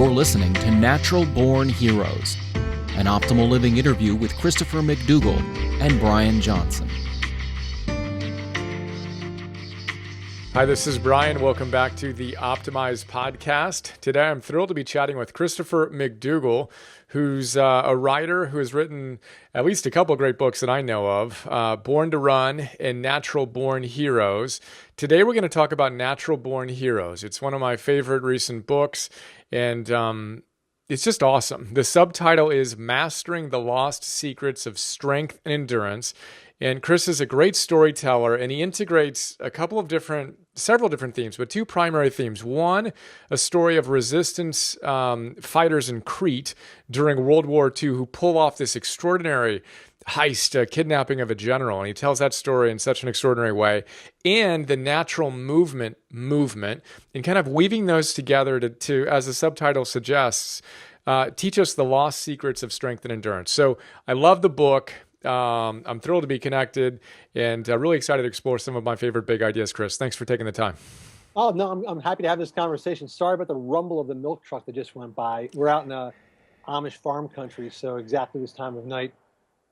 You're listening to Natural Born Heroes, an optimal living interview with Christopher McDougall and Brian Johnson. Hi, this is Brian. Welcome back to the Optimized Podcast. Today, I'm thrilled to be chatting with Christopher McDougall, who's a writer who has written at least a couple great books that I know of, Born to Run and Natural Born Heroes. Today, we're going to talk about Natural Born Heroes. It's one of my favorite recent books, and it's just awesome. The subtitle is Mastering the Lost Secrets of Strength and Endurance. And Chris is a great storyteller, and he integrates several different themes, but two primary themes. One, a story of resistance fighters in Crete during World War II who pull off this extraordinary heist, kidnapping of a general, and he tells that story in such an extraordinary way. And the natural movement, and kind of weaving those together to as the subtitle suggests, teach us the lost secrets of strength and endurance. So I love the book. I'm thrilled to be connected and really excited to explore some of my favorite big ideas, Chris. Thanks for taking the time. Oh, no, I'm happy to have this conversation. Sorry about the rumble of the milk truck that just went by. We're out in a Amish farm country, so exactly this time of night,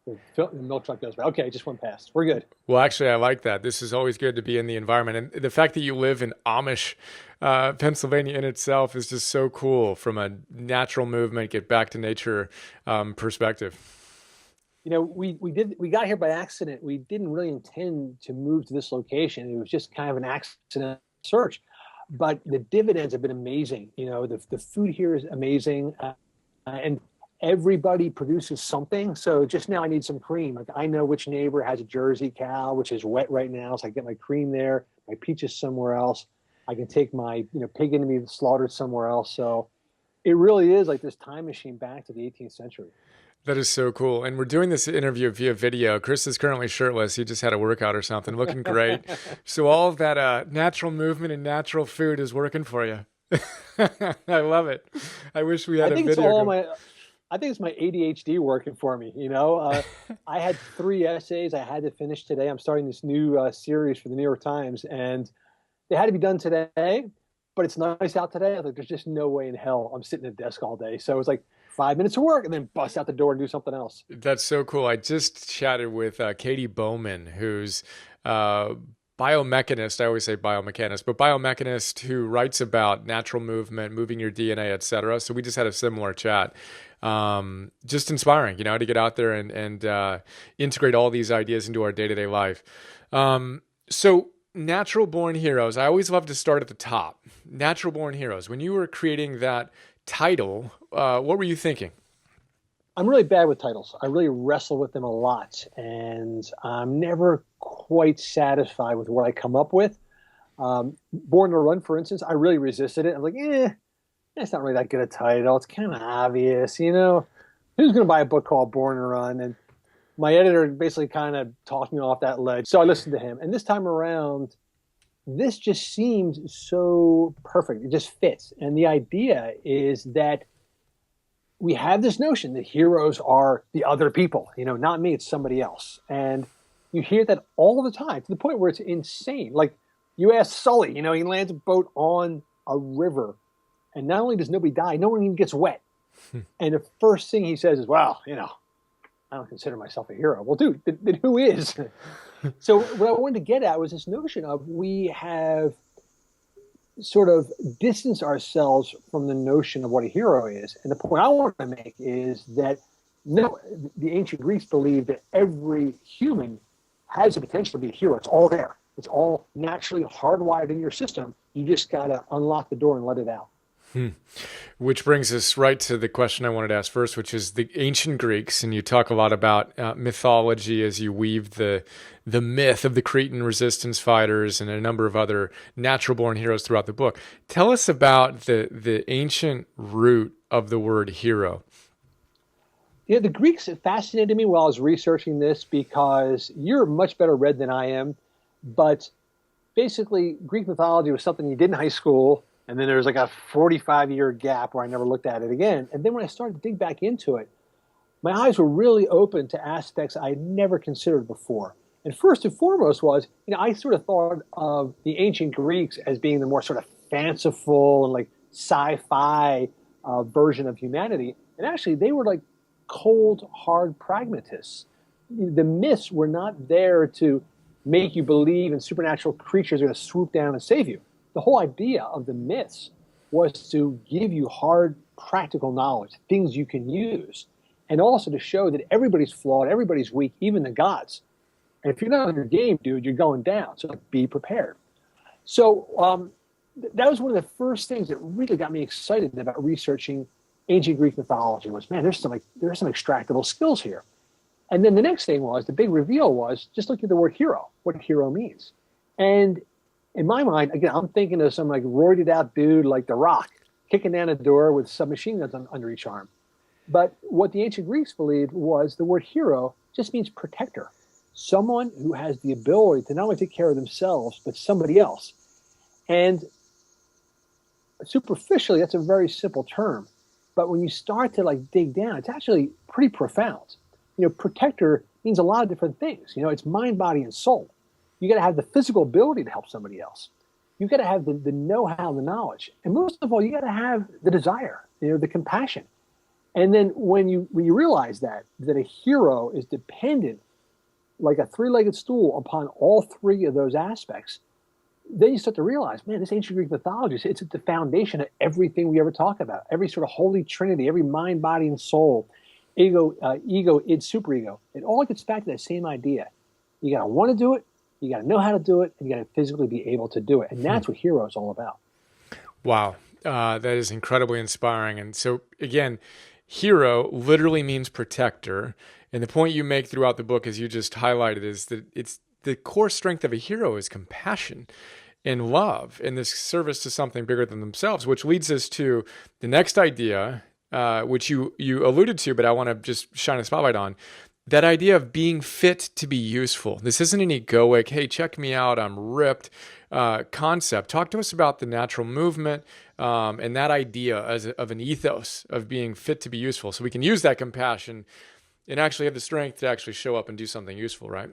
the milk truck goes by. Okay, it just went past. We're good. Well, actually, I like that. This is always good to be in the environment. And the fact that you live in Amish, Pennsylvania in itself is just so cool from a natural movement, get back to nature perspective. You know, we got here by accident. We didn't really intend to move to this location. It was just kind of an accident search, but the dividends have been amazing. You know, the food here is amazing, and everybody produces something. So just now I need some cream. Like I know which neighbor has a Jersey cow, which is wet right now. So I get my cream there, my peaches somewhere else. I can take my, pig into me slaughtered somewhere else. So it really is like this time machine back to the 18th century. That is so cool. And we're doing this interview via video. Chris is currently shirtless. He just had a workout or something, looking great. So all of that natural movement and natural food is working for you. I love it. I wish we had a video. I think it's my ADHD working for me. I had 3 essays I had to finish today. I'm starting this new series for the New York Times, and they had to be done today, but it's nice out today. I was like, there's just no way in hell I'm sitting at a desk all day. So it was like 5 minutes of work and then bust out the door and do something else. That's so cool. I just chatted with Katie Bowman, who's biomechanist. I always say biomechanist, but biomechanist who writes about natural movement, moving your DNA, et cetera. So we just had a similar chat. Just inspiring, to get out there and integrate all these ideas into our day-to-day life. So Natural Born Heroes, I always love to start at the top. Natural Born Heroes. When you were creating that title, what were you thinking? I'm really bad with titles. I really wrestle with them a lot, and I'm never quite satisfied with what I come up with. Born to Run, for instance, I really resisted it. I'm like, that's not really that good a title. It's kind of obvious, Who's going to buy a book called Born to Run? And my editor basically kind of talked me off that ledge. So I listened to him. And this time around, this just seems so perfect. It just fits. And the idea is that we have this notion that heroes are the other people, not me, it's somebody else. And you hear that all the time to the point where it's insane. Like you ask Sully, he lands a boat on a river, and not only does nobody die, no one even gets wet. And the first thing he says is, well, I don't consider myself a hero. Well, dude, then who is? So what I wanted to get at was this notion of we have sort of distanced ourselves from the notion of what a hero is. And the point I want to make is that the ancient Greeks believed that every human has the potential to be a hero. It's all there. It's all naturally hardwired in your system. You just got to unlock the door and let it out. Which brings us right to the question I wanted to ask first, which is the ancient Greeks. And you talk a lot about mythology as you weave the myth of the Cretan resistance fighters and a number of other natural-born heroes throughout the book. Tell us about the ancient root of the word hero. The Greeks fascinated me while I was researching this because you're much better read than I am. But basically, Greek mythology was something you did in high school. And then there was like a 45-year gap where I never looked at it again. And then when I started to dig back into it, my eyes were really open to aspects I had never considered before. And first and foremost was, I sort of thought of the ancient Greeks as being the more sort of fanciful and like sci-fi version of humanity. And actually, they were like cold, hard pragmatists. The myths were not there to make you believe in supernatural creatures are going to swoop down and save you. The whole idea of the myths was to give you hard, practical knowledge, things you can use, and also to show that everybody's flawed, everybody's weak, even the gods. And if you're not on your game, dude, you're going down. So be prepared. So that was one of the first things that really got me excited about researching ancient Greek mythology. Was, man, there's some extractable skills here. And then the next thing was, the big reveal was, just look at the word hero, what hero means. And in my mind, again, I'm thinking of some like roided out dude like The Rock, kicking down a door with submachine guns under each arm. But what the ancient Greeks believed was the word hero just means protector. Someone who has the ability to not only take care of themselves, but somebody else. And superficially, that's a very simple term. But when you start to like dig down, it's actually pretty profound. Protector means a lot of different things. It's mind, body, and soul. You got to have the physical ability to help somebody else. You've got to have the know-how, the knowledge. And most of all, you got to have the desire, the compassion. And then when you realize that a hero is dependent like a three-legged stool upon all three of those aspects, then you start to realize, man, this ancient Greek mythology, it's at the foundation of everything we ever talk about. Every sort of holy trinity, every mind, body, and soul, ego, id, superego. It all gets back to that same idea. You got to want to do it, you got to know how to do it, and you got to physically be able to do it. And that's what hero is all about. Wow. That is incredibly inspiring. And so, again, hero literally means protector. And the point you make throughout the book, as you just highlighted, is that it's the core strength of a hero is compassion and love and this service to something bigger than themselves, which leads us to the next idea, which you alluded to, but I want to just shine a spotlight on. That idea of being fit to be useful. This isn't an egoic, hey, check me out, I'm ripped concept. Talk to us about the natural movement and that idea of an ethos of being fit to be useful. So we can use that compassion and actually have the strength to actually show up and do something useful, right?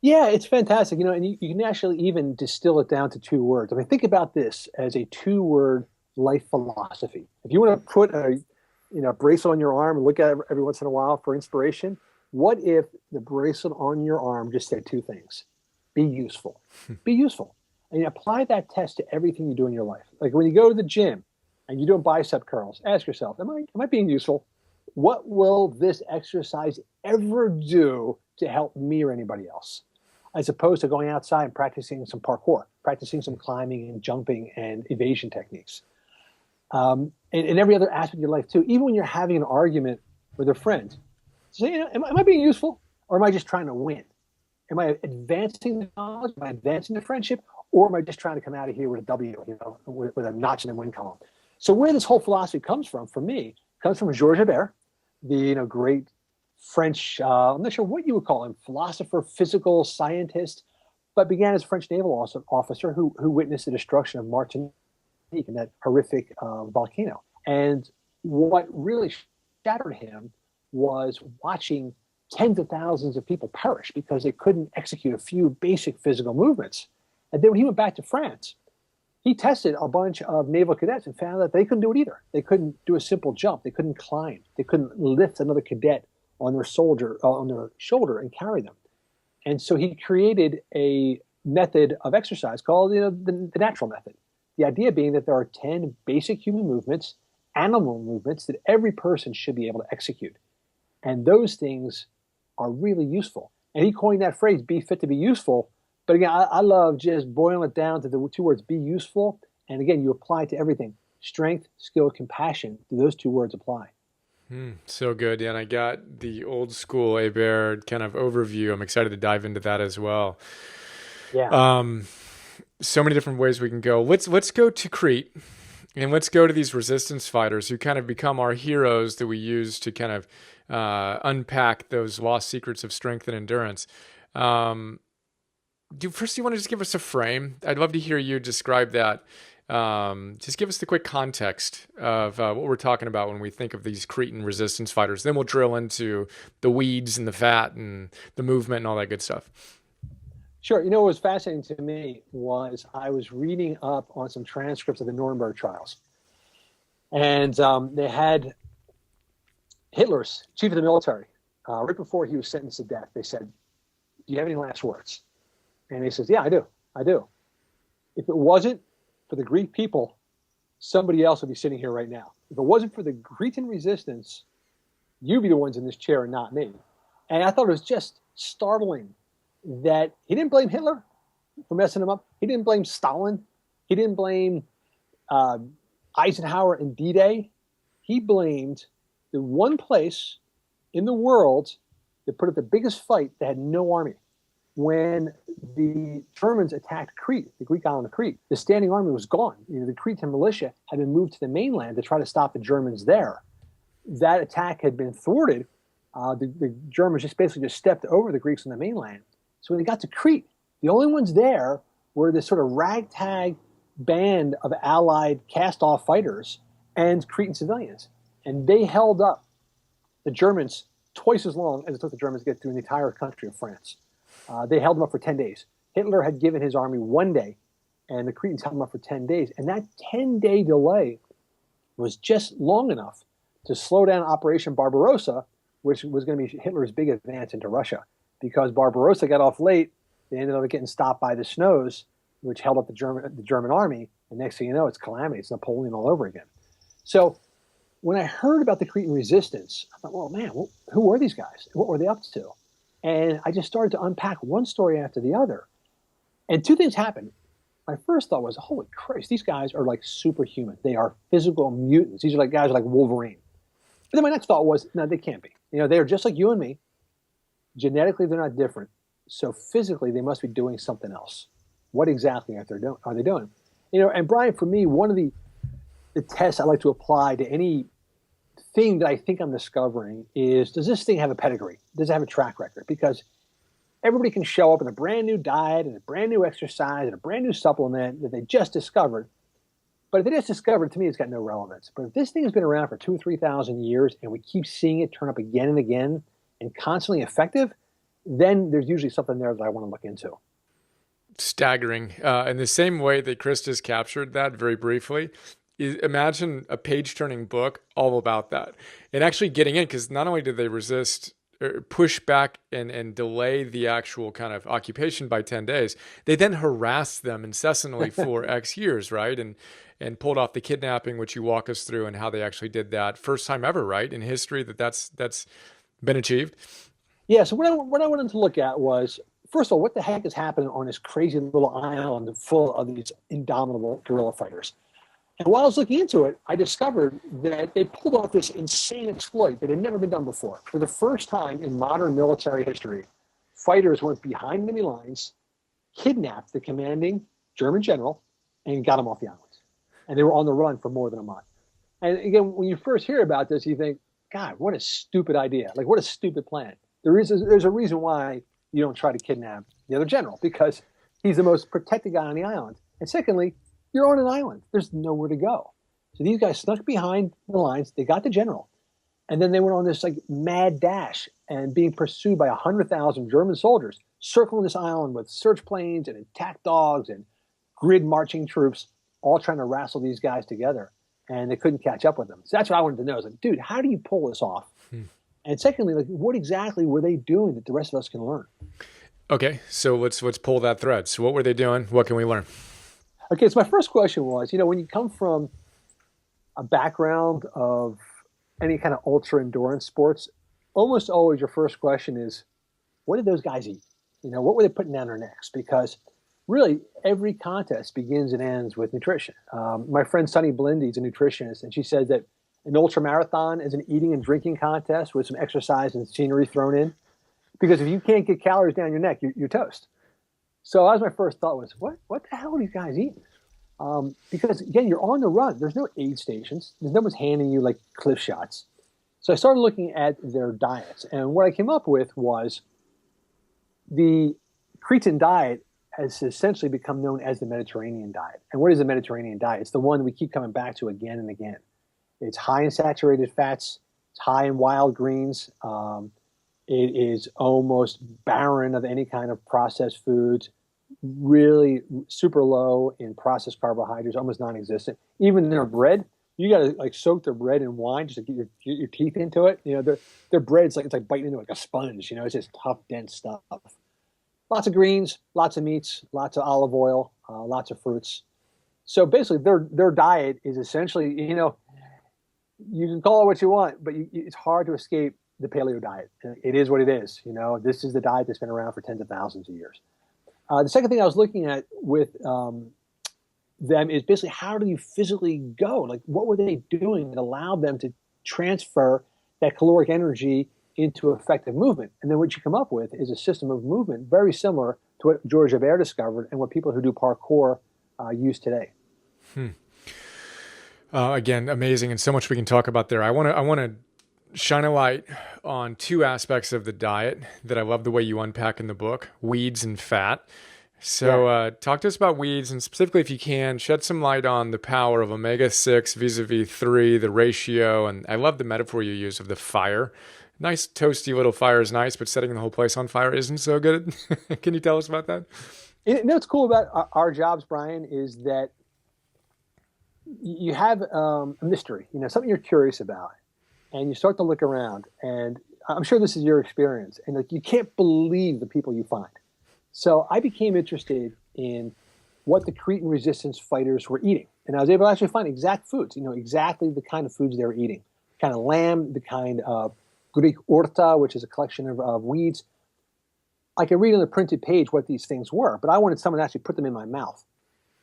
Yeah, it's fantastic. And you can actually even distill it down to two words. I mean, think about this as a two-word life philosophy. If you want to put a bracelet on your arm and look at it every once in a while for inspiration, what if the bracelet on your arm just said two things? Be useful. Be useful. And you apply that test to everything you do in your life. Like when you go to the gym and you're doing bicep curls, ask yourself, am I being useful? What will this exercise ever do to help me or anybody else? As opposed to going outside and practicing some parkour, practicing some climbing and jumping and evasion techniques. And every other aspect of your life too. Even when you're having an argument with a friend, say, am I being useful, or am I just trying to win? Am I advancing the knowledge? Am I advancing the friendship? Or am I just trying to come out of here with a W, with a notch in the win column? So where this whole philosophy comes from, for me, comes from Georges Hebert, the great French, I'm not sure what you would call him, philosopher, physical scientist, but began as a French naval officer who witnessed the destruction of Martinique in that horrific volcano. And what really shattered him was watching tens of thousands of people perish because they couldn't execute a few basic physical movements. And then when he went back to France, he tested a bunch of naval cadets and found that they couldn't do it either. They couldn't do a simple jump. They couldn't climb. They couldn't lift another cadet on their shoulder and carry them. And so he created a method of exercise called the natural method. The idea being that there are 10 basic human movements, animal movements that every person should be able to execute. And those things are really useful. And he coined that phrase, be fit to be useful. But again, I love just boiling it down to the two words, be useful. And again, you apply it to everything. Strength, skill, compassion. Do those two words apply? So good. Yeah, and I got the old school Hebert kind of overview. I'm excited to dive into that as well. Yeah. So many different ways we can go. Let's go to Crete, and let's go to these resistance fighters who kind of become our heroes that we use to kind of unpack those lost secrets of strength and endurance. First, you want to just give us a frame? I'd love to hear you describe that. Just give us the quick context of what we're talking about when we think of these Cretan resistance fighters. Then we'll drill into the weeds and the fat and the movement and all that good stuff. Sure. What was fascinating to me was I was reading up on some transcripts of the Nuremberg trials. And they had Hitler's chief of the military, right before he was sentenced to death. They said, "Do you have any last words?" And he says, "Yeah, I do. I do. If it wasn't for the Greek people, somebody else would be sitting here right now. If it wasn't for the Cretan resistance, you'd be the ones in this chair and not me." And I thought it was just startling that he didn't blame Hitler for messing him up. He didn't blame Stalin. He didn't blame Eisenhower and D-Day. He blamed the one place in the world that put up the biggest fight that had no army. When the Germans attacked Crete, the Greek island of Crete, the standing army was gone. The Cretan militia had been moved to the mainland to try to stop the Germans there. That attack had been thwarted. The Germans basically stepped over the Greeks on the mainland. So when they got to Crete, the only ones there were this sort of ragtag band of Allied cast-off fighters and Cretan civilians. And they held up the Germans twice as long as it took the Germans to get through the entire country of France. They held them up for 10 days. Hitler had given his army 1 day, and the Cretans held them up for 10 days. And that 10-day delay was just long enough to slow down Operation Barbarossa, which was going to be Hitler's big advance into Russia. Because Barbarossa got off late, they ended up getting stopped by the snows, which held up the German army. And next thing you know, it's calamity. It's Napoleon all over again. So when I heard about the Cretan resistance, I thought, well, man, who were these guys? What were they up to? And I just started to unpack one story after the other. And two things happened. My first thought was, holy Christ, these guys are like superhuman. They are physical mutants. These are like guys like Wolverine. But then my next thought was, no, they can't be. They are just like you and me. Genetically, they're not different. So physically, they must be doing something else. What exactly are they doing? And Brian, for me, one of the tests I like to apply to any thing that I think I'm discovering is, does this thing have a pedigree? Does it have a track record? Because everybody can show up with a brand new diet and a brand new exercise and a brand new supplement that they just discovered. But if they just discovered, to me, it's got no relevance. But if this thing has been around for 2,000 or 3,000 years and we keep seeing it turn up again and again and constantly effective, then there's usually something there that I want to look into. Staggering. In the same way that Chris just captured that very briefly, imagine a page-turning book all about that. And actually getting in, because not only did they resist, push back and delay the actual kind of occupation by 10 days, they then harassed them incessantly for X years, right? And pulled off the kidnapping, which you walk us through, and how they actually did that. First time ever, right, in history that's been achieved. Yeah, so what I wanted to look at was, first of all, what the heck is happening on this crazy little island full of these indomitable guerrilla fighters? And while I was looking into it, I discovered that they pulled off this insane exploit that had never been done before. For the first time in modern military history, fighters went behind enemy lines, kidnapped the commanding German general, and got him off the island. And they were on the run for more than a month. And again, when you first hear about this, you think, God, what a stupid idea. Like, what a stupid plan. There's a reason why you don't try to kidnap the other general, because he's the most protected guy on the island. And secondly, you're on an island. There's nowhere to go. So these guys snuck behind the lines. They got the general. And then they went on this like mad dash and being pursued by 100,000 German soldiers, circling this island with search planes and attack dogs and grid marching troops, all trying to wrestle these guys together. And they couldn't catch up with them. So that's what I wanted to know. Is like, dude, how do you pull this off? And secondly, like, what exactly were they doing that the rest of us can learn? Okay, so let's pull that thread. So what were they doing? What can we learn? Okay, so my first question was, when you come from a background of any kind of ultra endurance sports, almost always your first question is, what did those guys eat? What were they putting down their necks? Because really, every contest begins and ends with nutrition. My friend Sunny Blindy's a nutritionist, and she says that an ultra marathon is an eating and drinking contest with some exercise and scenery thrown in. Because if you can't get calories down your neck, you're toast. So that was my first thought was, what the hell are these guys eating? Because again, you're on the run. There's no aid stations. There's no one's handing you like cliff shots. So I started looking at their diets. And what I came up with was the Cretan diet has essentially become known as the Mediterranean diet. And what is the Mediterranean diet? It's the one we keep coming back to again and again. It's high in saturated fats. It's high in wild greens. It is almost barren of any kind of processed foods, really super low in processed carbohydrates, almost non-existent. Even in their bread, you got to like soak the bread in wine just to get your teeth into it. You know, their bread's like, it's like biting into like a sponge. You know, it's just tough, dense stuff. Lots of greens, lots of meats, lots of olive oil, lots of fruits. So basically, their diet is essentially, you know, you can call it what you want, but it's hard to escape the paleo diet. It is what it is. You know, this is the diet that's been around for tens of thousands of years. The second thing I was looking at with them is basically how do you physically go? Like, what were they doing that allowed them to transfer that caloric energy into effective movement? And then what you come up with is a system of movement very similar to what George Hebert discovered and what people who do parkour use today. Again, amazing, and so much we can talk about there. I want to shine a light on two aspects of the diet that I love the way you unpack in the book: weeds and fat. So talk to us about weeds, and specifically, if you can, shed some light on the power of omega-6 vis-a-vis 3, the ratio, and I love the metaphor you use of the fire. Nice toasty little fire is nice, but setting the whole place on fire isn't so good. Can you tell us about that? You know what's cool about our jobs, Brian, is that you have a mystery, you know, something you're curious about, and you start to look around, and I'm sure this is your experience, and like you can't believe the people you find. So I became interested in what the Cretan resistance fighters were eating, and I was able to actually find exact foods, you know, exactly the kind of foods they were eating, kind of lamb, the kind of Greek orta, which is a collection of weeds. I could read on the printed page what these things were, but I wanted someone to actually put them in my mouth.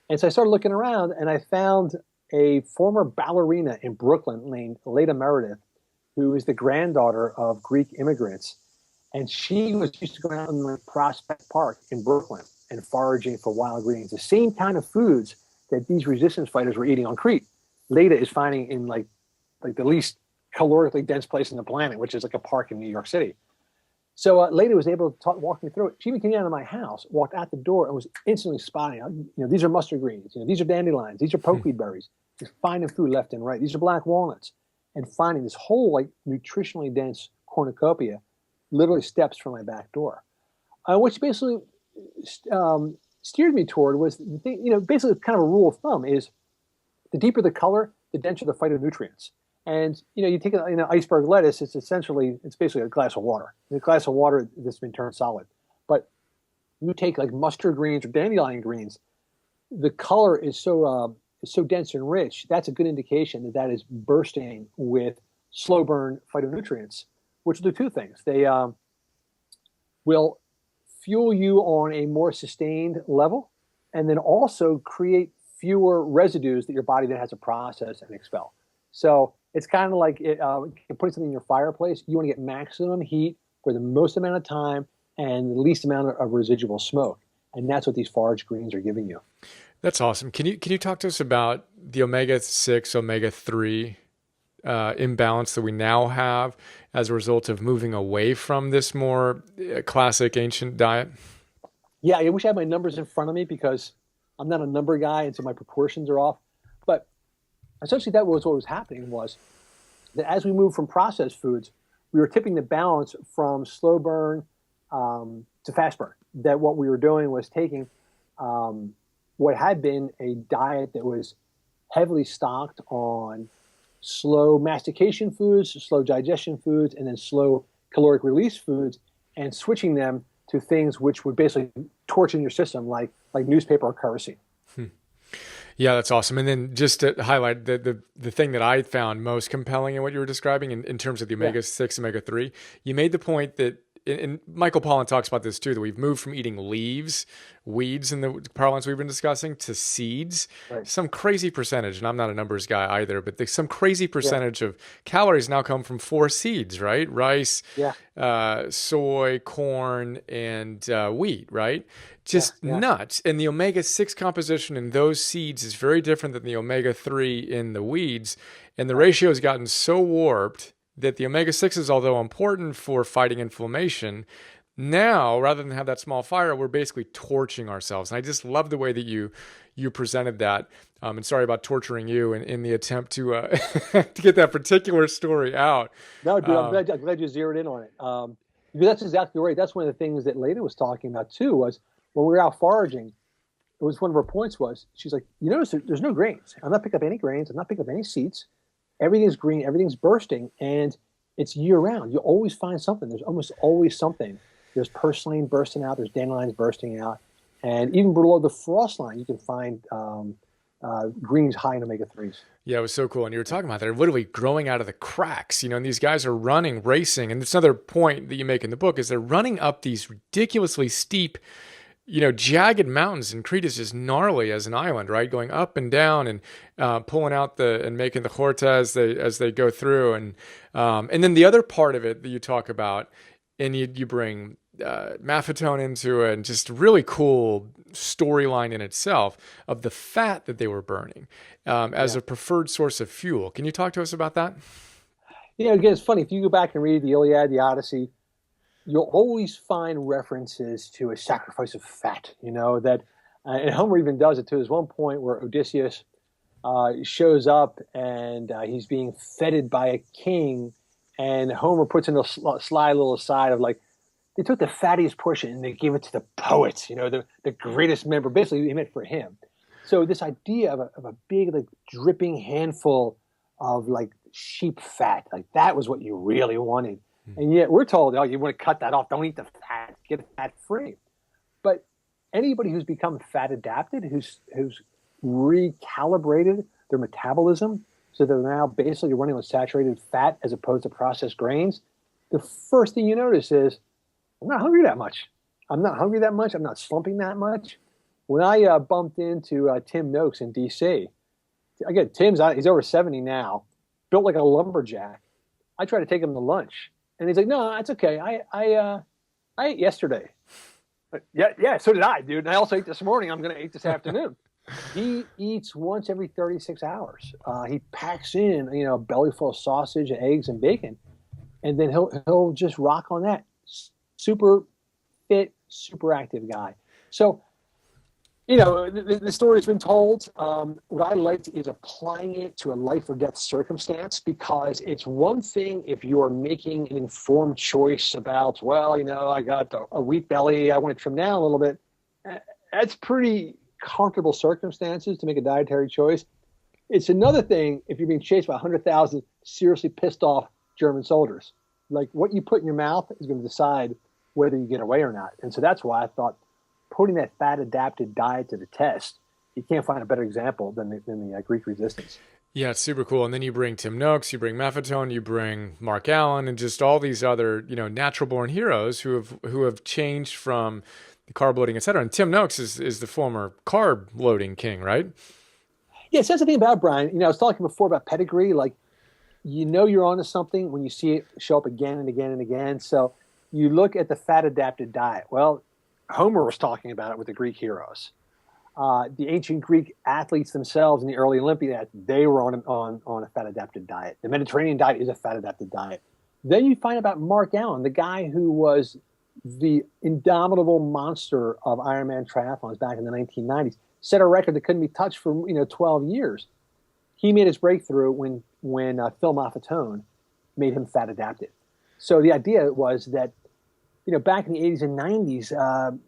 And so I started looking around, and I found a former ballerina in Brooklyn named Leda Meredith, who is the granddaughter of Greek immigrants. And she used to go out in like Prospect Park in Brooklyn and foraging for wild greens, the same kind of foods that these resistance fighters were eating on Crete. Leda is finding in like the least calorically dense place on the planet, which is like a park in New York City. So Leda was able to walk me through it. She even came out of my house, walked out the door, and was instantly spotting, you know, these are mustard greens, you know, these are dandelions, these are pokeweed berries. Just finding food left and right. These are black walnuts, and finding this whole like nutritionally dense cornucopia, literally steps from my back door. Which basically steered me toward was the thing, you know, basically kind of a rule of thumb is the deeper the color, the denser the phytonutrients. And, you know, you take iceberg lettuce, it's basically a glass of water. A glass of water that's been turned solid. But you take like mustard greens or dandelion greens, the color is so dense and rich, that's a good indication that is bursting with slow burn phytonutrients, which will do two things. They will fuel you on a more sustained level, and then also create fewer residues that your body then has to process and expel. So it's kind of like putting something in your fireplace. You want to get maximum heat for the most amount of time and the least amount of residual smoke. And that's what these forage greens are giving you. That's awesome. Can you talk to us about the omega-6, omega-3 imbalance that we now have as a result of moving away from this more classic ancient diet? Yeah, I wish I had my numbers in front of me because I'm not a number guy, and so my proportions are off. But essentially that was what was happening was that as we moved from processed foods, we were tipping the balance from slow burn to fast burn. That what we were doing was taking what had been a diet that was heavily stocked on slow mastication foods, slow digestion foods, and then slow caloric release foods, and switching them to things which would basically torch in your system, like newspaper or kerosene. Yeah, that's awesome. And then just to highlight the thing that I found most compelling in what you were describing in terms of the omega-6, omega-3, you made the point that, and Michael Pollan talks about this too, that we've moved from eating leaves, weeds in the parlance we've been discussing, to seeds. Right. Some crazy percentage, and I'm not a numbers guy either, but some crazy percentage of calories now come from 4 seeds, right? Rice, soy, corn, and wheat, right? Just nuts. And the omega-6 composition in those seeds is very different than the omega-3 in the weeds. And the ratio has gotten so warped that the omega-6s, although important for fighting inflammation, now, rather than have that small fire, we're basically torching ourselves. And I just love the way that you presented that. And sorry about torturing you in the attempt to to get that particular story out. No, dude, I'm glad you zeroed in on it. Because that's exactly right. That's one of the things that Leda was talking about too, was when we were out foraging, it was one of her points was, she's like, you notice there's no grains. I'm not picking up any grains. I'm not picking up any seeds. Everything's green. Everything's bursting. And it's year round. You always find something. There's almost always something. There's purslane bursting out. There's dandelions bursting out. And even below the frost line, you can find greens high in omega-3s. Yeah, it was so cool. And you were talking about that, literally growing out of the cracks, and these guys are running, racing. And it's another point that you make in the book is they're running up these ridiculously steep, jagged mountains. And Crete is just gnarly as an island, right? Going up and down and pulling out and making the horta as they go through. And then the other part of it that you talk about, and you bring Maffetone into it, and just really cool storyline in itself of the fat that they were burning as a preferred source of fuel. Can you talk to us about that? Again, it's funny. If you go back and read the Iliad, the Odyssey, you'll always find references to a sacrifice of fat, that, and Homer even does it too. There's one point where Odysseus shows up and he's being feted by a king, and Homer puts in a sly little aside of like, they took the fattiest portion and they gave it to the poets, the greatest member. Basically, he meant for him. So this idea of a big, like, dripping handful of like sheep fat, like that was what you really wanted. And yet we're told, oh, you want to cut that off. Don't eat the fat. Get it fat free. But anybody who's become fat adapted, who's recalibrated their metabolism, so they're now basically running with saturated fat as opposed to processed grains, the first thing you notice is, I'm not hungry that much. I'm not slumping that much. When I bumped into Tim Noakes in D.C., again, he's over 70 now, built like a lumberjack. I tried to take him to lunch, and he's like, no, that's okay. I ate yesterday. Yeah, so did I, dude. And I also ate this morning. I'm going to eat this afternoon. He eats once every 36 hours. He packs in, a belly full of sausage, eggs, and bacon, and then he'll just rock on that. Super fit, super active guy. So, the story's been told. What I liked is applying it to a life or death circumstance, because it's one thing if you're making an informed choice about, I got a wheat belly, I want to trim down a little bit. That's pretty comfortable circumstances to make a dietary choice. It's another thing if you're being chased by 100,000 seriously pissed off German soldiers. Like, what you put in your mouth is going to decide whether you get away or not. And so that's why I thought putting that fat-adapted diet to the test, you can't find a better example than the Greek resistance. Yeah, it's super cool. And then you bring Tim Noakes, you bring Maffetone, you bring Mark Allen, and just all these other, natural-born heroes who have changed from the carb loading, et cetera. And Tim Noakes is the former carb loading king, right? Yes, that's the thing about Brian. I was talking before about pedigree. Like, you're onto something when you see it show up again and again and again. So you look at the fat-adapted diet. Well, Homer was talking about it with the Greek heroes. The ancient Greek athletes themselves in the early Olympiads, they were on a fat-adapted diet. The Mediterranean diet is a fat-adapted diet. Then you find about Mark Allen, the guy who was the indomitable monster of Ironman triathlons back in the 1990s, set a record that couldn't be touched for 12 years. He made his breakthrough when Phil Maffetone made him fat-adapted. So the idea was that, back in the 80s and 90s,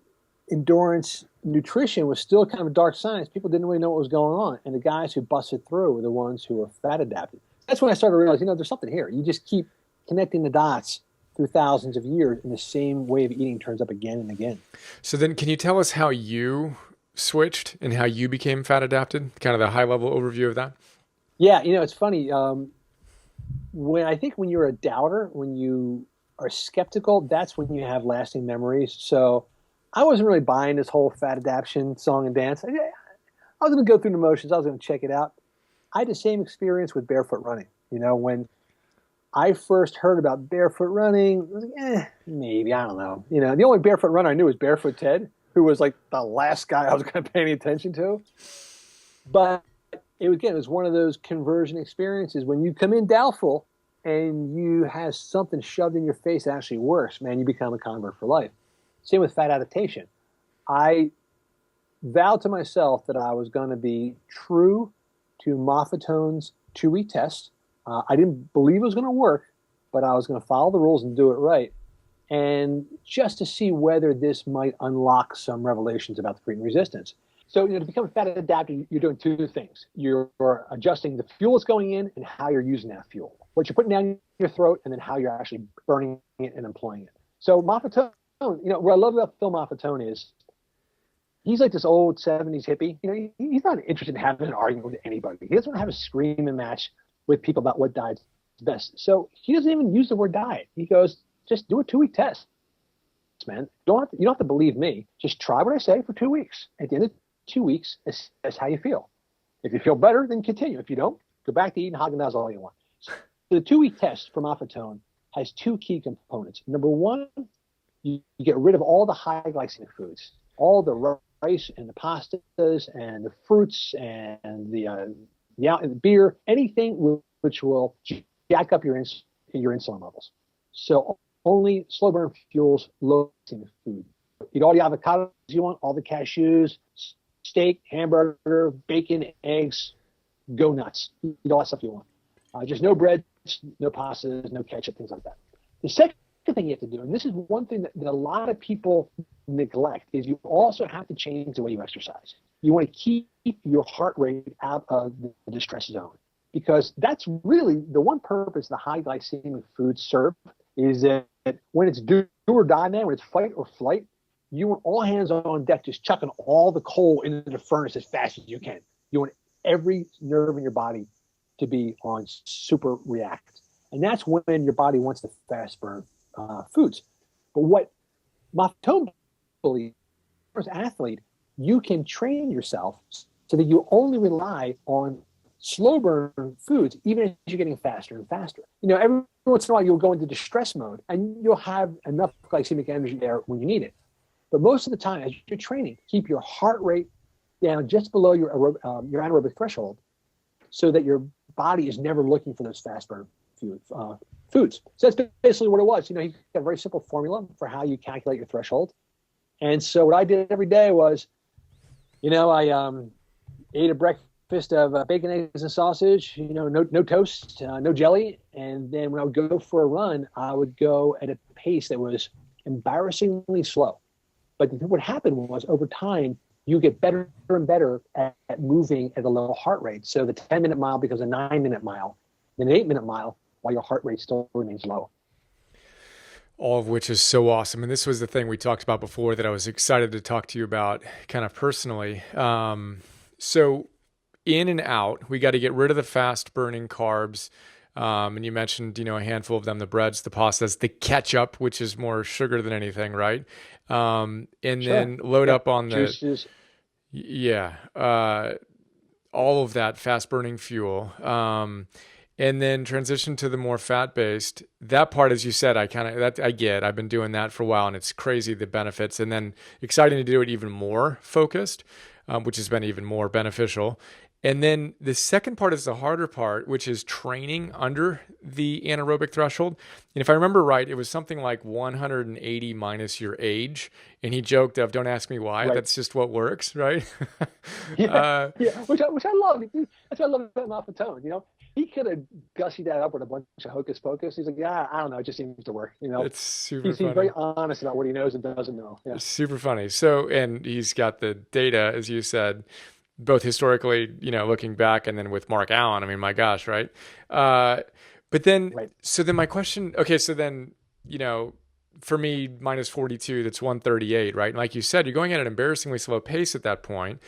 endurance nutrition was still kind of a dark science. People didn't really know what was going on. And the guys who busted through were the ones who were fat-adapted. That's when I started to realize, there's something here. You just keep connecting the dots through thousands of years, and the same way of eating turns up again and again. So then can you tell us how you switched and how you became fat-adapted? Kind of the high-level overview of that? Yeah, it's funny. When you're a doubter, when you are skeptical, that's when you have lasting memories. So I wasn't really buying this whole fat adaptation song and dance. I was going to go through the motions. I was going to check it out. I had the same experience with barefoot running. When I first heard about barefoot running, I was like, maybe, I don't know. The only barefoot runner I knew was Barefoot Ted, who was like the last guy I was going to pay any attention to. But it was one of those conversion experiences when you come in doubtful and you have something shoved in your face that actually works, man, you become a convert for life. Same with fat adaptation. I vowed to myself that I was going to be true to Maffetone's 2-week test. I didn't believe it was going to work, but I was going to follow the rules and do it right. And just to see whether this might unlock some revelations about the Cretan resistance. So, to become a fat adapter, you're doing two things. You're adjusting the fuel that's going in and how you're using that fuel. What you're putting down your throat and then how you're actually burning it and employing it. So Maffetone, what I love about Phil Maffetone is he's like this old 70s hippie. He's not interested in having an argument with anybody. He doesn't want to have a screaming match with people about what diet's best. So he doesn't even use the word diet. He goes, just do a 2-week test, man. You don't have to believe me. Just try what I say for 2 weeks. At the end of 2 weeks, assess how you feel. If you feel better, then continue. If you don't, go back to eating Haagen-Dazs all you want. So the 2-week test for Maffetone has two key components. Number one, you get rid of all the high glycemic foods, all the rice and the pastas and the fruits and the beer, anything which will jack up your insulin levels. So only slow burn fuels, low glycemic food. Eat all the avocados you want, all the cashews, steak, hamburger, bacon, eggs, go nuts. Eat all that stuff you want. Just no bread, no pastas, no ketchup, things like that. The second thing you have to do, and this is one thing that a lot of people neglect, is you also have to change the way you exercise. You want to keep your heart rate out of the distress zone, because that's really the one purpose the high glycemic foods serve, is that when it's do or die, man, when it's fight or flight, you want all hands on deck, just chucking all the coal into the furnace as fast as you can. You want every nerve in your body to be on super react. And that's when your body wants to fast burn foods. But what Maffetone believes, as an athlete, you can train yourself so that you only rely on slow burn foods, even as you're getting faster and faster. Every once in a while you'll go into distress mode and you'll have enough glycemic energy there when you need it. But most of the time, as you're training, keep your heart rate down just below your anaerobic threshold, so that your body is never looking for those fast burn foods. So that's basically what it was. You got a very simple formula for how you calculate your threshold. And so what I did every day was, I ate a breakfast of bacon, eggs, and sausage. No toast, no jelly. And then when I would go for a run, I would go at a pace that was embarrassingly slow. But what happened was, over time, you get better and better at moving at a low heart rate. So the 10-minute mile becomes a 9-minute mile, then an 8-minute mile, while your heart rate still remains low. All of which is so awesome. And this was the thing we talked about before that I was excited to talk to you about kind of personally. So in and out, we got to get rid of the fast burning carbs. And you mentioned, a handful of them, the breads, the pastas, the ketchup, which is more sugar than anything, right? And sure. Then load up on the juices. All of that fast burning fuel. And then transition to the more fat-based. That part, as you said, I get. I've been doing that for a while, and it's crazy, the benefits. And then exciting to do it even more focused, which has been even more beneficial. And then the second part is the harder part, which is training under the anaerobic threshold. And if I remember right, it was something like 180 minus your age. And he joked of, don't ask me why, right. That's just what works, right? Which I love. That's what I love about Maffetone, He could have gussied that up with a bunch of hocus pocus. He's like, I don't know, it just seems to work, It's super funny. He's very honest about what he knows and doesn't know. Yeah. It's super funny. So, and he's got the data, as you said, both historically, looking back, and then with Mark Allen. I mean, my gosh, right? But then, right. So then my question, okay, so then, for me, minus 42, that's 138, right? And like you said, you're going at an embarrassingly slow pace at that point.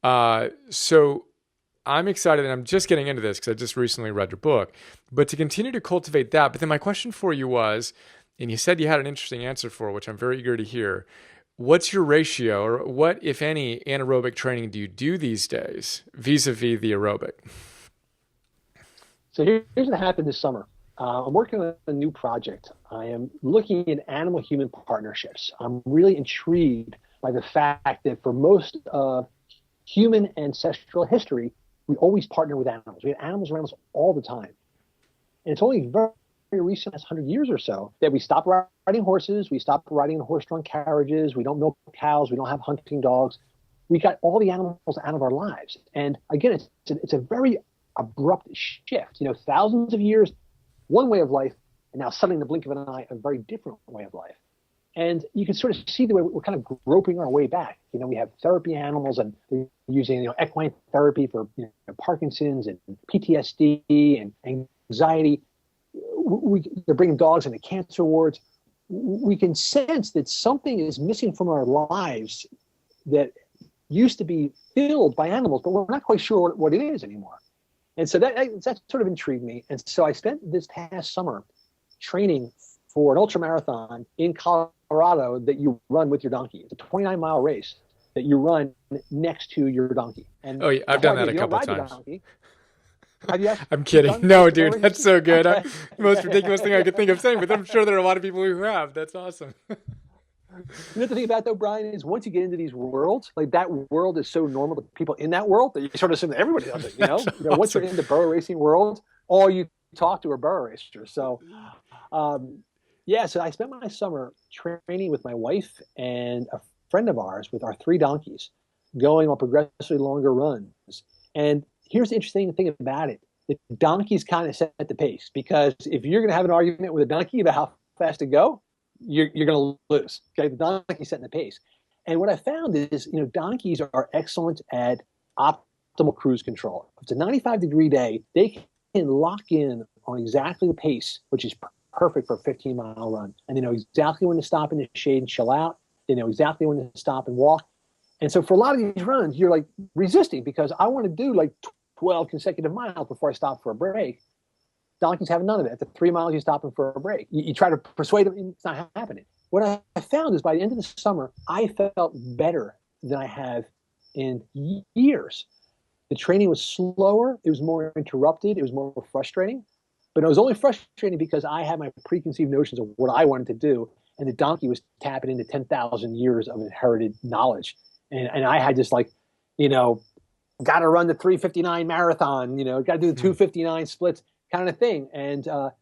So I'm excited, and I'm just getting into this because I just recently read your book, but to continue to cultivate that. But then my question for you was, and you said you had an interesting answer for, which I'm very eager to hear. What's your ratio, or what, if any, anaerobic training do you do these days vis-a-vis the aerobic? So here's what happened this summer. I'm working on a new project. I am looking at animal-human partnerships. I'm really intrigued by the fact that for most of human ancestral history, we always partner with animals. We had animals around us all the time. And it's only very recent, last 100 years or so, that we stopped riding horses, we stopped riding in horse-drawn carriages, we don't milk cows, we don't have hunting dogs. We got all the animals out of our lives. And again, it's a very abrupt shift. Thousands of years, one way of life, and now suddenly in the blink of an eye, a very different way of life. And you can sort of see the way we're kind of groping our way back. We have therapy animals, and they're using equine therapy for Parkinson's and PTSD and anxiety. They're bringing dogs into cancer wards. We can sense that something is missing from our lives that used to be filled by animals, but we're not quite sure what it is anymore. And so that sort of intrigued me. And so I spent this past summer training for an ultra marathon in Colorado that you run with your donkey. It's a 29-mile race that you run next to your donkey. And oh, yeah, I've done that a couple times. I'm kidding. No, dude, that's so good. Okay. Most ridiculous thing I could think of saying, but I'm sure there are a lot of people who have. That's awesome. The thing about though, Brian, is once you get into these worlds, like that world is so normal to people in that world that you sort of assume that everybody does it. Awesome. Once you're in the burro racing world, all you talk to are burro racers. So, so I spent my summer training with my wife and a friend of ours with our 3 donkeys, going on progressively longer runs. And here's the interesting thing about it: the donkeys kind of set the pace, because if you're going to have an argument with a donkey about how fast to go, you're going to lose. Okay, the donkey's setting the pace. And what I found is, donkeys are excellent at optimal cruise control. If it's a 95-degree day, they can lock in on exactly the pace, which is perfect for a 15-mile run. And they know exactly when to stop in the shade and chill out. They know exactly when to stop and walk. And so for a lot of these runs, you're like resisting, because I want to do like 12 consecutive miles before I stop for a break. Donkeys have none of it. At the 3 miles, you stop them for a break. You try to persuade them, and it's not happening. What I found is by the end of the summer, I felt better than I have in years. The training was slower. It was more interrupted. It was more frustrating. But it was only frustrating because I had my preconceived notions of what I wanted to do, and the donkey was tapping into 10,000 years of inherited knowledge. And I had just got to run the 3:59 marathon, got to do the 2:59 splits kind of thing. And the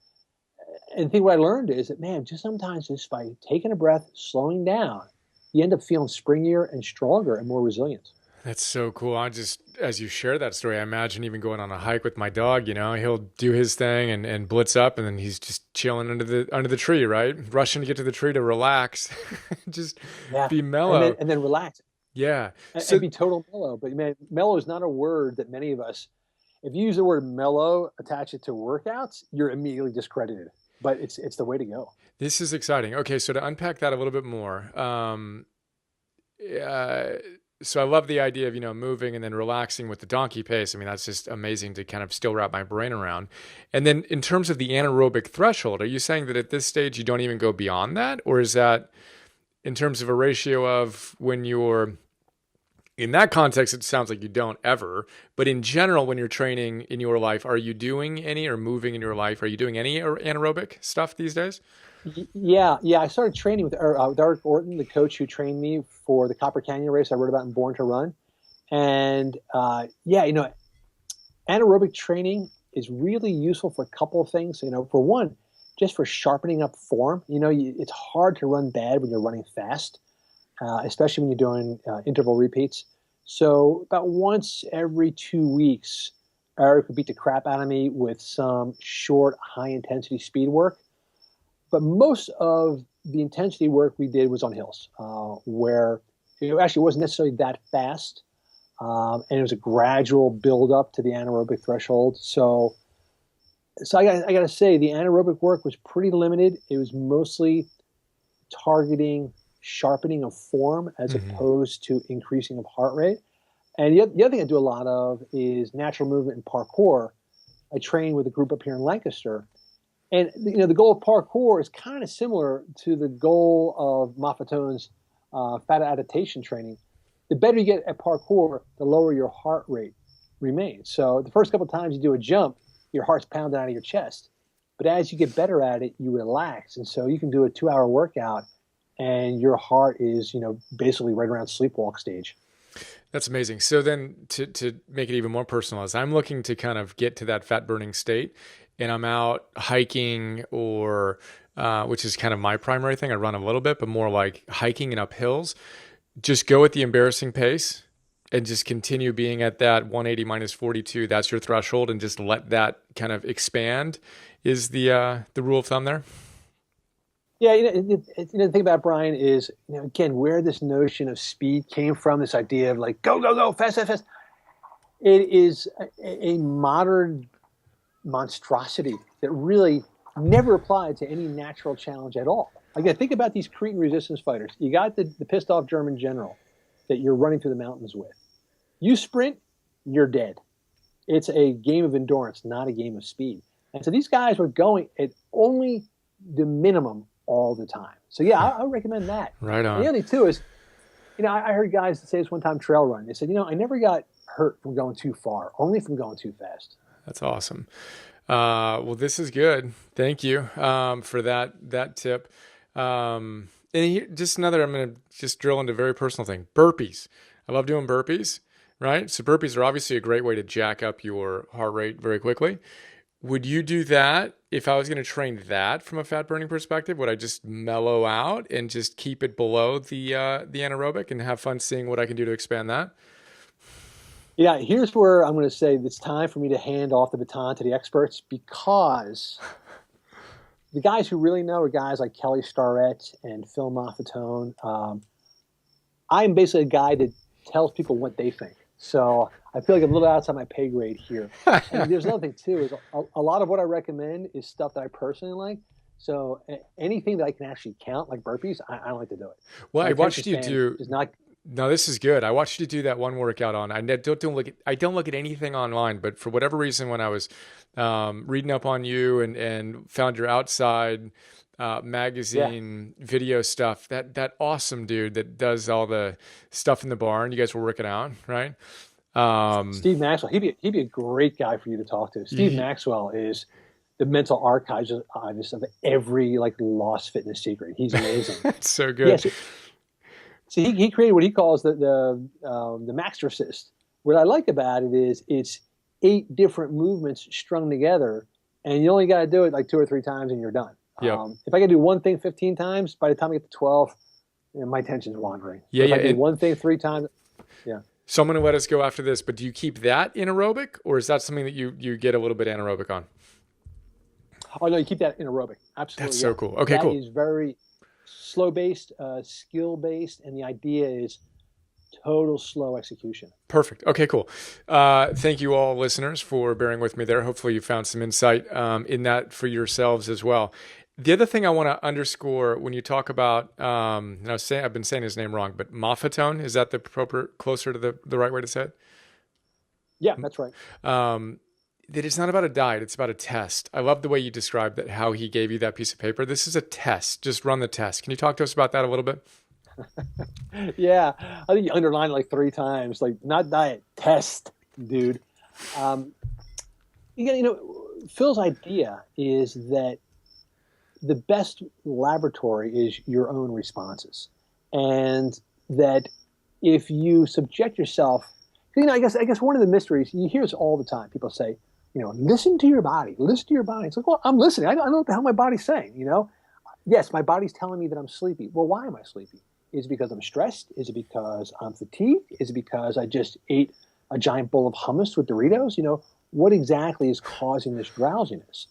thing what I learned is that, man, just sometimes just by taking a breath, slowing down, you end up feeling springier and stronger and more resilient. That's so cool. As you share that story, I imagine even going on a hike with my dog, he'll do his thing and blitz up, and then he's just chilling under the tree, right? Rushing to get to the tree to relax, just be mellow. And then relax. Yeah. And be total mellow. But man, mellow is not a word that many of us, if you use the word mellow, attach it to workouts, you're immediately discredited. But it's the way to go. This is exciting. Okay, so to unpack that a little bit more, so I love the idea of, moving and then relaxing with the donkey pace. I mean, that's just amazing to kind of still wrap my brain around. And then in terms of the anaerobic threshold, are you saying that at this stage you don't even go beyond that? Or is that in terms of a ratio of when you're in that context, it sounds like you don't ever, but in general, when you're training in your life, are you doing any, or moving in your life, are you doing any anaerobic stuff these days? Yeah. I started training with Eric Orton, the coach who trained me for the Copper Canyon race I wrote about in Born to Run. And anaerobic training is really useful for a couple of things. For one, just for sharpening up form. It's hard to run bad when you're running fast, especially when you're doing interval repeats. So about once every 2 weeks, Eric would beat the crap out of me with some short, high-intensity speed work. But most of the intensity work we did was on hills, where actually wasn't necessarily that fast, and it was a gradual build-up to the anaerobic threshold. So I got to say, the anaerobic work was pretty limited. It was mostly targeting sharpening of form as opposed to increasing of heart rate. And the other thing I do a lot of is natural movement and parkour. I train with a group up here in Lancaster. And the goal of parkour is kind of similar to the goal of Maffetone's fat adaptation training. The better you get at parkour, the lower your heart rate remains. So the first couple of times you do a jump, your heart's pounding out of your chest. But as you get better at it, you relax. And so you can do a 2-hour workout and your heart is, basically right around sleepwalk stage. That's amazing. So then to make it even more personalized, I'm looking to kind of get to that fat burning state, and I'm out hiking or, which is kind of my primary thing. I run a little bit, but more like hiking and up hills. Just go at the embarrassing pace and just continue being at that 180 minus 42. That's your threshold, and just let that kind of expand is the rule of thumb there. Yeah, the thing about Brian is, again, where this notion of speed came from, this idea of like, go, go, go, fast, fast, fast. It is a modern monstrosity that really never applied to any natural challenge at all. Again, think about these Cretan resistance fighters. You got the pissed off German general that you're running through the mountains with. You sprint, you're dead. It's a game of endurance, not a game of speed. And so these guys were going at only the minimum all the time. So yeah, I recommend that. Right on. And the other thing too is, I heard guys say this one time trail run. They said, I never got hurt from going too far, only from going too fast. That's awesome. Well, this is good. Thank you for that tip. And here, just another, I'm going to just drill into a very personal thing. Burpees. I love doing burpees, right? So burpees are obviously a great way to jack up your heart rate very quickly. Would you do that if I was going to train that from a fat burning perspective? Would I just mellow out and just keep it below the anaerobic and have fun seeing what I can do to expand that? Yeah, here's where I'm going to say it's time for me to hand off the baton to the experts, because the guys who really know are guys like Kelly Starrett and Phil Maffetone. I'm basically a guy that tells people what they think. So I feel like I'm a little outside my pay grade here. And there's another thing too, is a lot of what I recommend is stuff that I personally like. So anything that I can actually count, like burpees, I don't like to do it. Well, My I watched attention you span do. is not. No, this is good. I watched you do that one workout on. I don't look at anything online, but for whatever reason, when I was reading up on you and found your outside magazine video stuff, that awesome dude that does all the stuff in the barn. You guys were working out, right? Steve Maxwell, he'd be a great guy for you to talk to. Steve Maxwell is the mental archivist of every like lost fitness secret. He's amazing. That's so good. Yes. So he created what he calls the Maxter Assist. What I like about it is it's 8 different movements strung together, and you only got to do it like 2 or 3 times, and you're done. Yeah. If I can do one thing 15 times, by the time I get to 12, my attention's wandering. Yeah, if I do one thing 3 times, yeah. So I'm going to let us go after this, but do you keep that in aerobic, or is that something that you get a little bit anaerobic on? Oh no, you keep that in aerobic. Absolutely. That's so cool. Okay, cool. That is very slow-based, skill-based, and the idea is total slow execution. Perfect. Okay, cool. Thank you all listeners for bearing with me there. Hopefully you found some insight in that for yourselves as well. The other thing I want to underscore when you talk about, and I've been saying his name wrong, but Maffetone, is that the proper, closer to the right way to say it? Yeah, that's right. That it's not about a diet, it's about a test. I love the way you described that, how he gave you that piece of paper. This is a test. Just run the test. Can you talk to us about that a little bit? Yeah, I think you underlined it like 3 times, like not diet, test, dude. Phil's idea is that the best laboratory is your own responses, and that if you subject yourself, I guess one of the mysteries, you hear this all the time. People say, listen to your body, listen to your body. It's like, well, I'm listening. I don't know what the hell my body's saying. Yes, my body's telling me that I'm sleepy. Well, why am I sleepy? Is it because I'm stressed? Is it because I'm fatigued? Is it because I just ate a giant bowl of hummus with Doritos? What exactly is causing this drowsiness?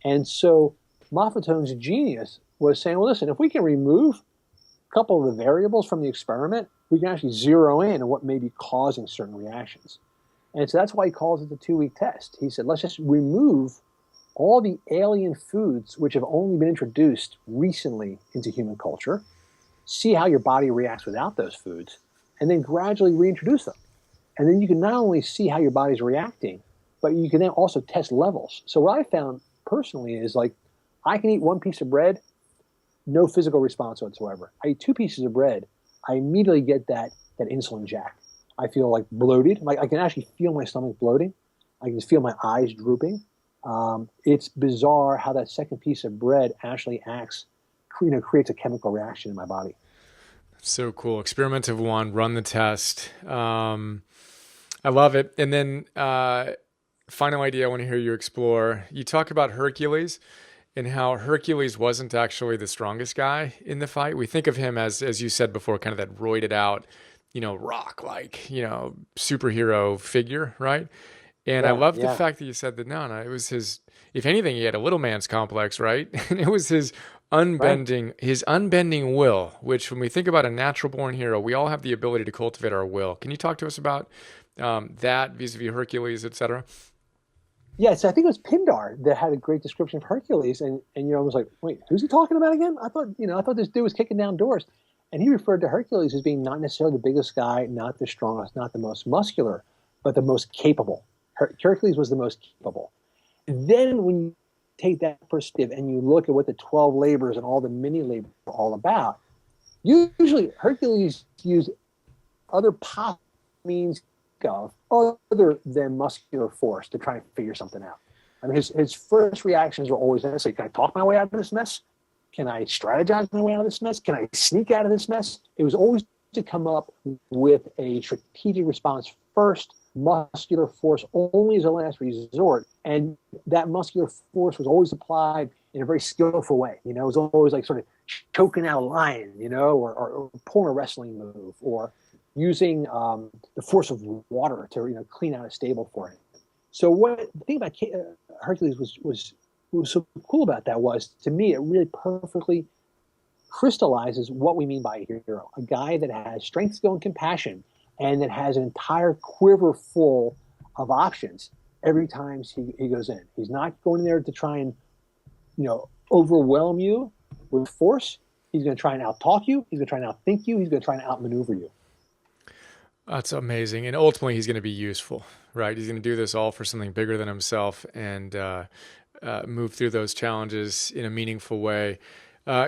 And so Maffetone's genius was saying, well, listen, if we can remove a couple of the variables from the experiment, we can actually zero in on what may be causing certain reactions. And so that's why he calls it the 2-week test. He said, let's just remove all the alien foods which have only been introduced recently into human culture, see how your body reacts without those foods, and then gradually reintroduce them. And then you can not only see how your body's reacting, but you can then also test levels. So what I found personally is like, I can eat 1 piece of bread, no physical response whatsoever. I eat 2 pieces of bread, I immediately get that insulin jack. I feel like bloated. Like I can actually feel my stomach bloating. I can feel my eyes drooping. It's bizarre how that second piece of bread actually acts, creates a chemical reaction in my body. So cool. Experiment of 1, run the test. I love it. And then final idea I want to hear you explore. You talk about Hercules and how Hercules wasn't actually the strongest guy in the fight. We think of him as you said before, kind of that roided out, rock-like, superhero figure, right? And I love the fact that you said that, no, it was his, if anything, he had a little man's complex, right? And it was his unbending will, which when we think about a natural born hero, we all have the ability to cultivate our will. Can you talk to us about that vis-a-vis Hercules, et cetera? Yeah, so I think it was Pindar that had a great description of Hercules, and I was like, wait, who's he talking about again? I thought this dude was kicking down doors. And he referred to Hercules as being not necessarily the biggest guy, not the strongest, not the most muscular, but the most capable. Hercules was the most capable. And then when you take that perspective and you look at what the 12 labors and all the mini labors are all about, usually Hercules used other possible means of other than muscular force to try and figure something out. I mean, his first reactions were always, can I talk my way out of this mess? Can I strategize my way out of this mess? Can I sneak out of this mess? It was always to come up with a strategic response first, muscular force only as a last resort. And that muscular force was always applied in a very skillful way. It was always like sort of choking out a lion, or pulling a wrestling move, or using the force of water to clean out a stable for him. So the thing about Hercules was so cool about that was, to me, it really perfectly crystallizes what we mean by a hero. A guy that has strength, skill, and compassion, and that has an entire quiver full of options every time he goes in. He's not going in there to try and, overwhelm you with force. He's going to try and out-talk you. He's going to try and outthink you. He's going to try and outmaneuver you. That's amazing. And ultimately, he's going to be useful, right? He's going to do this all for something bigger than himself and move through those challenges in a meaningful way.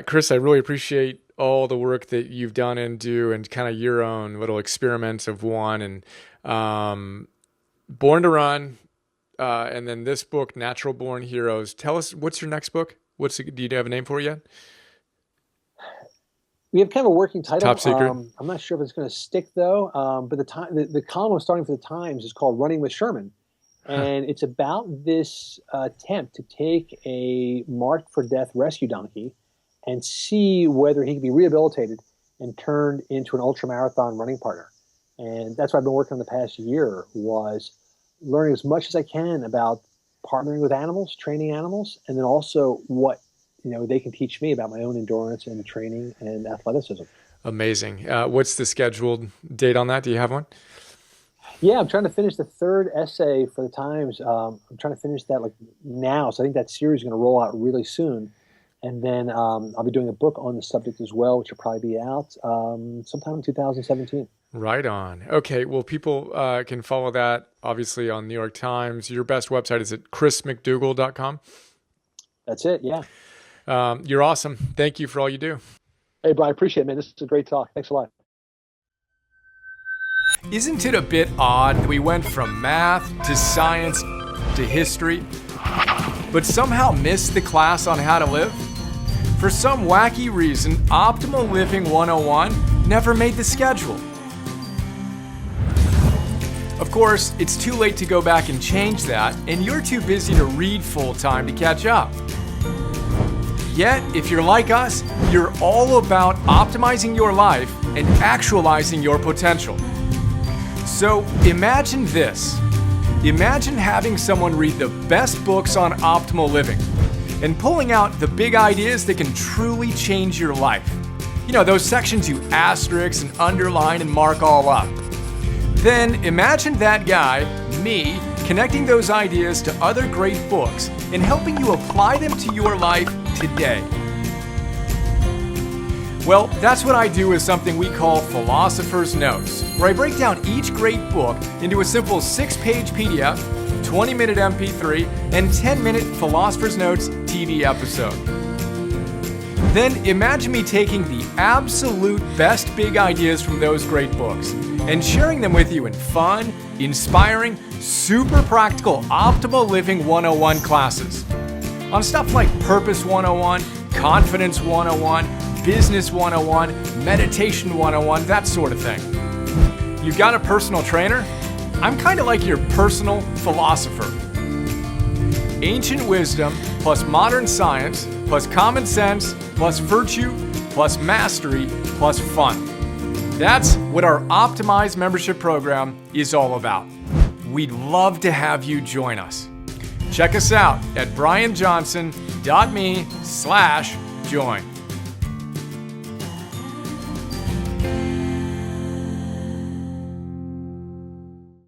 Chris, I really appreciate all the work that you've done and do, and kind of your own little experiments of one, and Born to Run, and then this book, Natural Born Heroes. Tell us, what's your next book? Do you have a name for it yet? We have kind of a working title. Top secret. I'm not sure if it's going to stick though. But the column I'm starting for the Times is called "Running with Sherman," and it's about this attempt to take a marked for death rescue donkey and see whether he can be rehabilitated and turned into an ultramarathon running partner. And that's what I've been working on the past year, was learning as much as I can about partnering with animals, training animals, and then also what they can teach me about my own endurance and training and athleticism. Amazing. What's the scheduled date on that? Do you have one? Yeah, I'm trying to finish the third essay for the Times. I'm trying to finish that now. So I think that series is going to roll out really soon. And then I'll be doing a book on the subject as well, which will probably be out sometime in 2017. Right on. Okay, well, people can follow that, obviously, on New York Times. Your best website is at chrismcdougall.com? That's it, yeah. You're awesome. Thank you for all you do. Hey, Brian, I appreciate it, man. This is a great talk. Thanks a lot. Isn't it a bit odd that we went from math to science to history, but somehow missed the class on how to live? For some wacky reason, Optimal Living 101 never made the schedule. Of course, it's too late to go back and change that, and you're too busy to read full-time to catch up. Yet, if you're like us, you're all about optimizing your life and actualizing your potential. So imagine this. Imagine having someone read the best books on optimal living and pulling out the big ideas that can truly change your life. Those sections you asterisk and underline and mark all up. Then imagine that guy, me, connecting those ideas to other great books and helping you apply them to your life today. Well, that's what I do with something we call Philosopher's Notes, where I break down each great book into a simple 6-page PDF, 20-minute MP3, and 10-minute Philosopher's Notes TV episode. Then imagine me taking the absolute best big ideas from those great books and sharing them with you in fun, inspiring, super practical Optimal Living 101 classes. On stuff like Purpose 101, Confidence 101, Business 101, Meditation 101, that sort of thing. You've got a personal trainer? I'm kind of like your personal philosopher. Ancient wisdom plus modern science plus common sense plus virtue plus mastery plus fun. That's what our optimized membership program is all about. We'd love to have you join us. Check us out at brianjohnson.me/join.